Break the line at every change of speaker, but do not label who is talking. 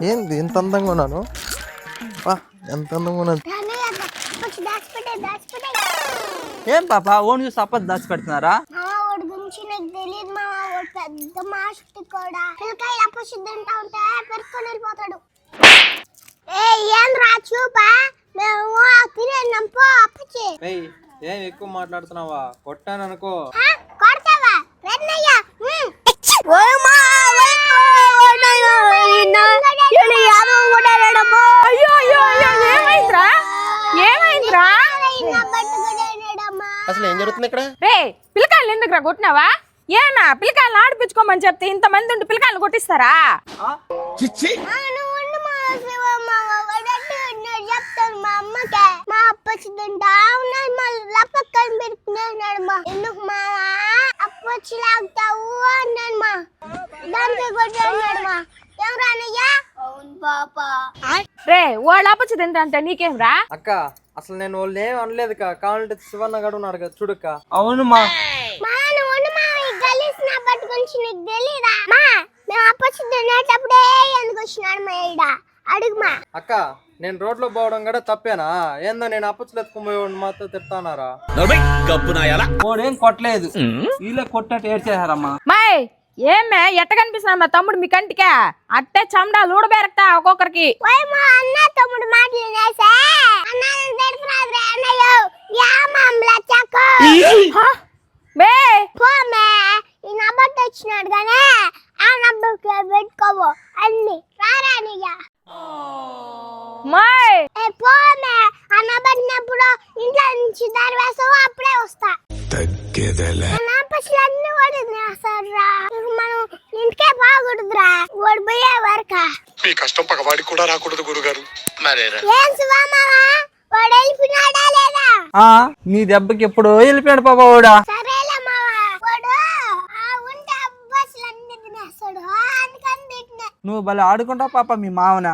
ఏంది ఇంత అందంగా ఉన్నాను? ఎంత అందంగా ఉన్నాను!
ఏం పాప ఓన్ చూసి అప్పది దాచి పెడుతున్నారా?
ఏం ఎక్కువ మాట్లాడుతున్నావా? కొట్టాను అనుకో. అసలు ఏం జరుగుతుంది ఇక్కడ?
రే పిల్లకాయలు ఎందుకురా కొట్టినావా? ఏనా పిల్లకాయలు ఆడిపించుకోమని చెప్తే ఇంతమంది ఉండి పిల్లకాయలు కొట్టిస్తారా? రే వాళ్ళు అప్పచ్చి తింటా నీకేం రా?
అక్క అసలు నేను వాళ్ళు ఏం అనలేదు కావాలంటే శివన్న గడు ఉన్నాడు కదా చూడక్క.
అవును మా
అక్క నేను రోడ్లో పోవడం కూడా తప్పేనా? ఏందో నేను అప్పచ్చులు ఎత్తుకుపోయి మాతో తిడతానారా?
ఓడేం కొట్టలేదు, వీళ్ళే కొట్టినట్టు ఏడ్చేసారమ్మా.
మాయ్ ఏమే ఎట్ట కనిపిస్తున్నా మా తమ్ముడు మీ కంటికే? అట్టే చమడాలు ఊడబెరక్తా ఒక్కొక్కరికి.
వచ్చినాడు కానీ ఆ నబ్బకి పెట్టుకోవు అన్ని రారానిగా పోమే అన్నబడినప్పుడు ఇంట్లో నుంచి దారి వేసావు అప్పుడే వస్తా. అన్నీ ఓడిరా మనం ఇంటికే బాగుడుదురా ఓడిపోయే వరక
మీ కష్టం పగవాడికి కూడా రాకూడదు గురుగారు.
ఏం శివమావా వాడు వెళ్ళిపోయినాడా లేదా?
నీ దెబ్బకి ఎప్పుడు వెళ్ళిపోయాడు పాప వాడా.
సరేలే మావా వాడు ఉంటే బస్సులు అన్ని తినేస్తాడు అందుకని తిట్టినా.
నువ్వు భలే ఆడుకుంటావు పాప మీ మావన.